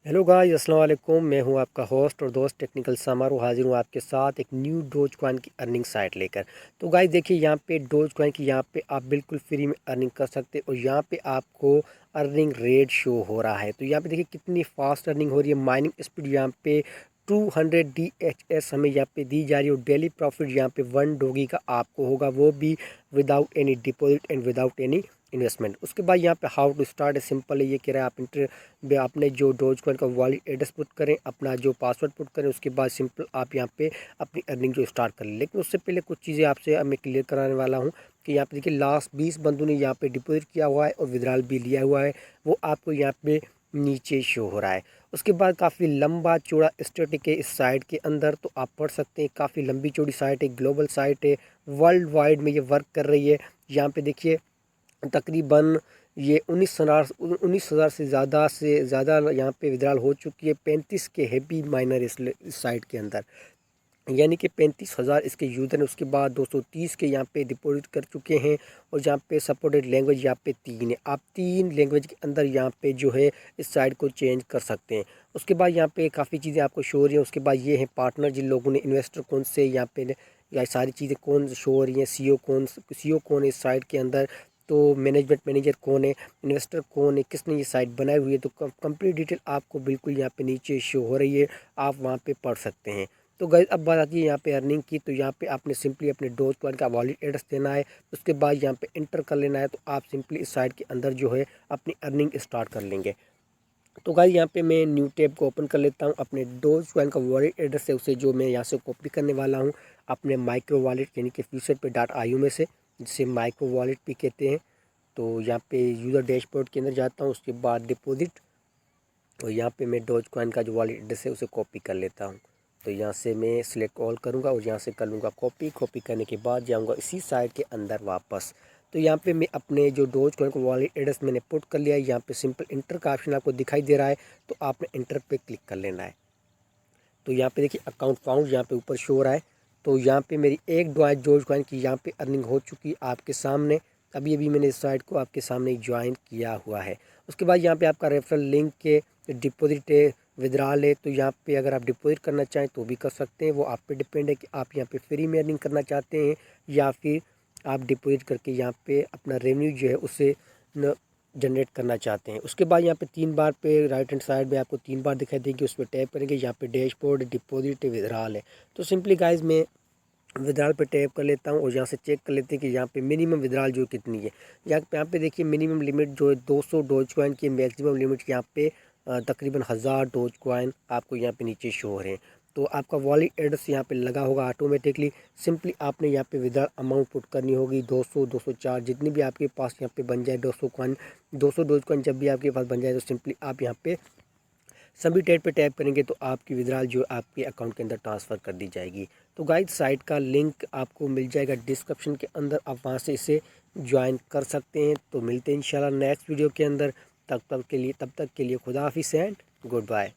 Hello guys, अस्सलाम वालेकुम। मैं हूं आपका होस्ट और दोस्त टेक्निकल समारो। हाजिर हूं आपके साथ एक न्यू डोज कॉइन की अर्निंग साइट लेकर। तो गाइस देखिए, यहां पे डोज कॉइन की यहां पे आप बिल्कुल फ्री में अर्निंग कर सकते हैं और यहां पे आपको अर्निंग रेट शो हो रहा है। तो यहां पे देखिए कितनी फास्ट अर्निंग हो रही है। माइनिंग स्पीड यहां पे 200 DHS हमें यहाँ पे दी जा रही है और डेली प्रॉफिट यहाँ पे 1 डॉगी का आपको होगा, वो भी without any deposit and without any investment. उसके बाद यहाँ पे हाउ टू स्टार्ट है, सिंपल है। ये कह रहा है आप अपने जो डोज कॉइन का वॉलेट एड्रेस पुट करें, अपना जो पासवर्ड पुट करें, उसके बाद सिंपल आप यहाँ पे अपनी अर्निंग जो स्टार्ट कर लें। लेकिन उससे पहले कुछ चीज़ें आपसे मैं क्लियर कराने वाला हूँ कि यहाँ पे देखिए लास्ट 20 बंदों ने यहाँ पे डिपॉजिट किया हुआ है और विड्रॉल भी लिया हुआ है, वो आपको यहाँ पे नीचे शो हो रहा है। उसके बाद काफ़ी लंबा चौड़ा स्टैटिक है इस साइट के अंदर, तो आप पढ़ सकते हैं। काफ़ी लंबी चौड़ी साइट है, ग्लोबल साइट है, वर्ल्ड वाइड में ये वर्क कर रही है। यहाँ पे देखिए तकरीबन ये 19,000 से ज़्यादा यहाँ पे विड्रॉल हो चुकी है। 35 के हैवी माइनर इस साइट के अंदर, यानी कि 35,000 इसके यूज़र हैं। उसके बाद 230 के यहाँ पे डिपॉजिट कर चुके हैं और यहाँ पे सपोर्टेड लैंग्वेज यहाँ पे 3 है। आप 3 लैंग्वेज के अंदर यहाँ पे जो है इस साइट को चेंज कर सकते हैं। उसके बाद यहाँ पे काफ़ी चीज़ें आपको शो हो रही हैं। उसके बाद ये है पार्टनर, जिन लोगों ने इन्वेस्टर कौन से यहाँ पे या सारी चीज़ें कौन शो हो रही हैं। सीईओ कौन है इस साइट के अंदर, तो मैनेजमेंट मैनेजर कौन है, इन्वेस्टर कौन है, किसने ये साइट बनाई हुई है। तो कंप्लीट डिटेल आपको बिल्कुल यहाँ पे नीचे शो हो रही है, आप वहाँ पे पढ़ सकते हैं। तो गाइस अब बात आती है यहाँ पे अर्निंग की। तो यहाँ पे आपने सिंपली अपने डोज कॉइन का वॉलेट एड्रेस देना है, उसके बाद यहाँ पे इंटर कर लेना है। तो आप सिंपली इस साइट के अंदर जो है अपनी अर्निंग स्टार्ट कर लेंगे। तो गाइस यहाँ पे मैं न्यू टैब को ओपन कर लेता हूँ। अपने डोज कॉइन का वॉलेट एड्रेस है उसे जो मैं यहाँ से कॉपी करने वाला हूँ अपने माइक्रो वॉलेट यानी कि फ्यूचर पे .io में से, जिसे माइक्रो वॉलेट भी कहते हैं। तो यहाँ पे यूज़र डैशबोर्ड के अंदर जाता हूँ, उसके बाद डिपॉजिट, और यहाँ पे मैं डोज कॉइन का जो वॉलेट एड्रेस है उसे कॉपी कर लेता हूँ। तो यहाँ से मैं सिलेक्ट ऑल करूँगा और यहाँ से कर लूँगा कॉपी करने के बाद जाऊँगा इसी साइट के अंदर वापस। तो यहाँ पे मैं अपने जो डोज कॉइन का वॉलेट एड्रेस मैंने पुट कर लिया है। यहाँ पे सिंपल इंटर का ऑप्शन आपको दिखाई दे रहा है, तो आपने इंटर पे क्लिक कर लेना है। तो यहाँ पे देखिए अकाउंट फाउंड यहाँ पे ऊपर शो हो रहा है। तो यहाँ पे मेरी एक डोज कॉइन की यहाँ पे अर्निंग हो चुकी है आपके सामने। अभी अभी मैंने इस साइट को आपके सामने ज्वाइन किया हुआ है। उसके बाद यहाँ पे आपका रेफरल लिंक के डिपॉजिट है, विड्रॉल है। तो यहाँ पे अगर आप डिपॉजिट करना चाहें तो भी कर सकते हैं, वो आप पे डिपेंड है कि आप यहाँ पे फ्री में अर्निंग करना चाहते हैं या फिर आप डिपॉजिट करके यहाँ पे अपना रेवेन्यू जो है उसे जनरेट करना चाहते हैं। उसके बाद यहाँ पे 3 बार पे राइट हैंड साइड में आपको 3 बार दिखाई देंगे, उस पर टैप करेंगे। यहाँ पे डैशबोर्ड, डिपॉजिट, विड्रॉल है। तो सिंपली गाइज मैं विड्रॉल पे टैप कर लेता हूँ और यहाँ से चेक कर लेते हैं कि यहाँ पे मिनिमम विड्रॉल जो कितनी है। यहाँ पे देखिए मिनिमम लिमिट जो है 200 डोज कॉइन की, मैक्सिमम लिमिट यहाँ पे तकरीबन 1000 डोज कॉइन आपको यहाँ पे नीचे शो हो रहे हैं। तो आपका वॉलेट एड्रेस यहाँ पे लगा होगा ऑटोमेटिकली। सिंपली आपने यहाँ पे विड्रॉल अमाउंट पुट करनी होगी 200, 204 जितनी भी आपके पास यहाँ पे बन जाए 200 कॉइन, 200 डोज कॉइन जब भी आपके पास बन जाए तो सिंपली आप यहाँ पे सबमिटेड पे टैप करेंगे तो आपकी विड्रॉल जो आपके अकाउंट के अंदर ट्रांसफ़र कर दी जाएगी। तो गाइड साइट का लिंक आपको मिल जाएगा डिस्क्रिप्शन के अंदर, आप वहाँ से इसे ज्वाइन कर सकते हैं। तो मिलते हैं इंशाल्लाह नेक्स्ट वीडियो के अंदर। तब तक के लिए खुदा हाफिज़ एंड गुड बाय।